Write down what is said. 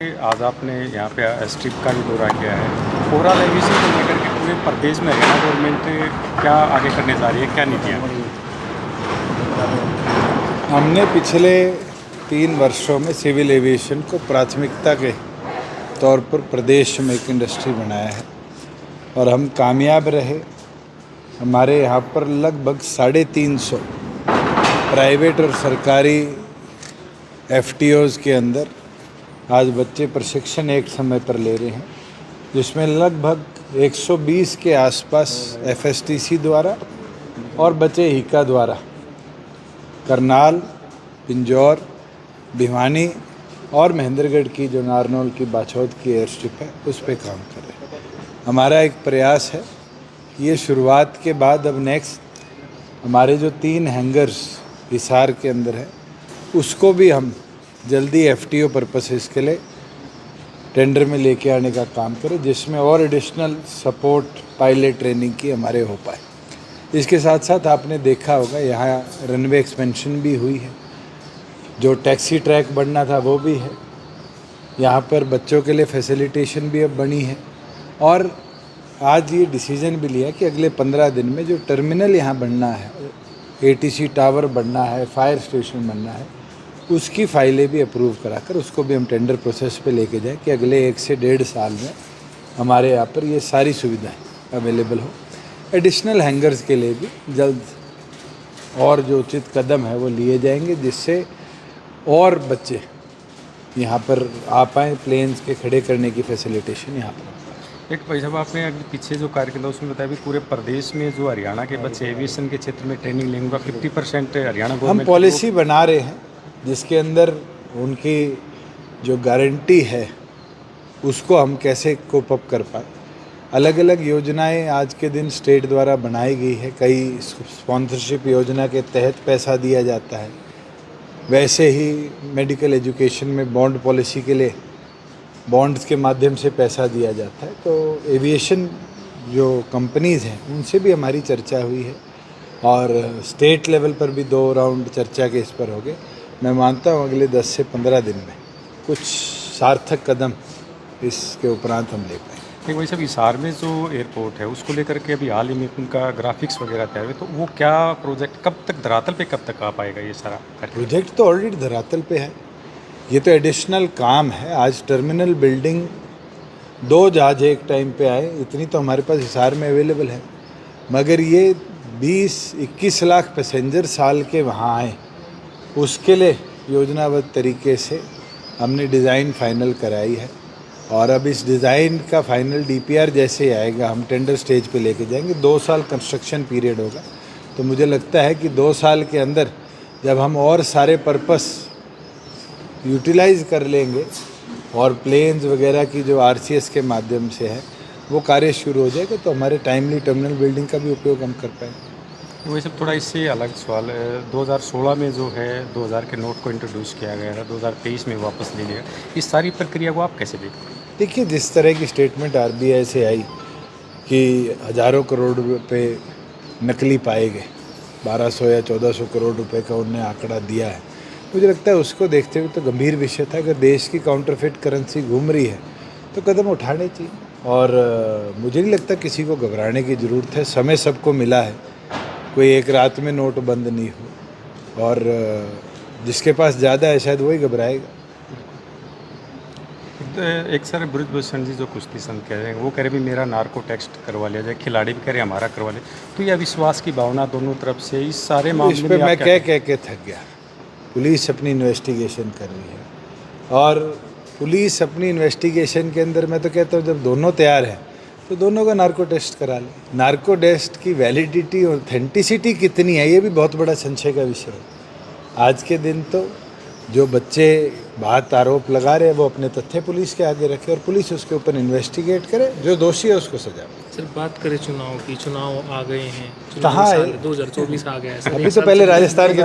आज आपने यहाँ पे स्ट्रिप का भी दौरा किया है। ओवरऑल एविएशन को लेकर के पूरे प्रदेश में हरियाणा गवर्नमेंट क्या आगे करने जा रही है, क्या नीतियाँ? हमने पिछले 3 वर्षों में सिविल एविएशन को प्राथमिकता के तौर पर प्रदेश में एक इंडस्ट्री बनाया है और हम कामयाब रहे। हमारे यहाँ पर लगभग 350 प्राइवेट और सरकारी FTOs के अंदर आज बच्चे प्रशिक्षण एक समय पर ले रहे हैं, जिसमें लगभग 120 के आसपास FSTC द्वारा और बच्चे हिका द्वारा करनाल, पिंजौर, भिवानी और महेंद्रगढ़ की जो नारनौल की बाछौद की एयर स्ट्रिप है उस पर काम कर रहे हैं। हमारा एक प्रयास है कि ये शुरुआत के बाद अब नेक्स्ट हमारे जो 3 हैंगर्स हिसार के अंदर है उसको भी हम जल्दी FTO पर्पसेस के लिए टेंडर में लेके आने का काम करें, जिसमें और एडिशनल सपोर्ट पायलट ट्रेनिंग की हमारे हो पाए। इसके साथ साथ आपने देखा होगा यहाँ रनवे एक्सपेंशन भी हुई है, जो टैक्सी ट्रैक बनना था वो भी है, यहाँ पर बच्चों के लिए फैसिलिटेशन भी अब बनी है और आज ये डिसीजन भी लिया कि अगले 15 दिन में जो टर्मिनल यहाँ बनना है, ATC टावर बनना है, फायर स्टेशन बनना है, उसकी फाइलें भी अप्रूव कराकर उसको भी हम टेंडर प्रोसेस पे लेके जाएं कि अगले 1 से 1.5 साल में हमारे यहाँ पर ये सारी सुविधाएं अवेलेबल हो। एडिशनल हैंगर्स के लिए भी जल्द और जो उचित कदम है वो लिए जाएंगे, जिससे और बच्चे यहाँ पर आ पाएँ। प्लेन्स के खड़े करने की फैसिलिटेशन यहाँ पर। एक भाई साहब, आपने अभी पीछे जो कार्य किया उसमें बताया भी पूरे प्रदेश में जो हरियाणा के बच्चे एविएशन के क्षेत्र में ट्रेनिंग लेंगे 50% हरियाणा गवर्नमेंट। हम पॉलिसी बना रहे हैं जिसके अंदर उनकी जो गारंटी है उसको हम कैसे कोप अप कर पाए। अलग अलग योजनाएं आज के दिन स्टेट द्वारा बनाई गई है। कई स्पॉन्सरशिप योजना के तहत पैसा दिया जाता है, वैसे ही मेडिकल एजुकेशन में बॉन्ड पॉलिसी के लिए बॉन्ड्स के माध्यम से पैसा दिया जाता है। तो एविएशन जो कंपनीज़ हैं उनसे भी हमारी चर्चा हुई है और स्टेट लेवल पर भी 2 राउंड चर्चा के इस पर हो गए। मैं मानता हूँ अगले 10 से 15 दिन में कुछ सार्थक कदम इसके उपरांत हम ले पाएंगे। एक भाई साहब, हिसार में जो एयरपोर्ट है उसको लेकर के अभी हाल ही में उनका ग्राफिक्स वगैरह तैयार हुए, तो वो क्या प्रोजेक्ट कब तक धरातल पे कब तक आ पाएगा? ये सारा प्रोजेक्ट तो ऑलरेडी धरातल पे है, ये तो एडिशनल काम है। आज टर्मिनल बिल्डिंग 2 जहाज एक टाइम पे आए, इतनी तो हमारे पास हिसार में अवेलेबल है, मगर ये 20-21 लाख पैसेंजर साल के वहाँ आए, उसके लिए योजनाबद्ध तरीके से हमने डिज़ाइन फाइनल कराई है और अब इस डिज़ाइन का फाइनल DPR जैसे ही आएगा हम टेंडर स्टेज पे लेके जाएंगे। 2 साल कंस्ट्रक्शन पीरियड होगा, तो मुझे लगता है कि 2 साल के अंदर जब हम और सारे पर्पस यूटिलाइज़ कर लेंगे और प्लेन्स वगैरह की जो RCS के माध्यम से है वो कार्य शुरू हो जाएगा, तो हमारे टाइमली टर्मिनल बिल्डिंग का भी उपयोग हम कर पाएंगे। वही सब थोड़ा इससे अलग सवाल है। 2016 में जो है 2000 के नोट को इंट्रोड्यूस किया गया था, 2023 में वापस ले लिया। इस सारी प्रक्रिया को आप कैसे देखते हैं? देखिए, जिस तरह की स्टेटमेंट RBI से आई कि हज़ारों करोड़ रुपए नकली पाए गए, 1200 या 1400 करोड़ रुपए का उन्होंने आंकड़ा दिया है, मुझे लगता है उसको देखते हुए तो गंभीर विषय था। अगर देश की काउंटरफेट करेंसी घूम रही है तो कदम उठाने चाहिए और मुझे नहीं लगता किसी को घबराने की ज़रूरत है। समय सबको मिला है, कोई एक रात में नोट बंद नहीं हो और जिसके पास ज़्यादा है शायद वही घबराएगा। एक सर ब्रिजभूषण जी जो कुश्ती संघ कह रहे हैं, वो कह रहे भी मेरा नार्को टेस्ट करवा लिया जाए, खिलाड़ी भी कह रहे हमारा करवा लिया, तो यह विश्वास की भावना दोनों तरफ से इस सारे मामले इस पर मैं कह के थक गया। पुलिस अपनी इन्वेस्टिगेशन कर रही है और पुलिस अपनी इन्वेस्टिगेशन के अंदर मैं तो कहता हूँ जब दोनों तैयार हैं तो दोनों का नार्को टेस्ट करा लें। नार्को टेस्ट की वैलिडिटी और ऑथेंटिसिटी कितनी है ये भी बहुत बड़ा संशय का विषय है। आज के दिन तो जो बच्चे बात आरोप लगा रहे हैं वो अपने तथ्य पुलिस के आगे रखे और पुलिस उसके ऊपर इन्वेस्टिगेट करे, जो दोषी है उसको सजा। सर, बात करें चुनाव की, चुनाव आ गए हैं, कहाँ है? 2024 आ गया है। अभी तो पहले राजस्थान के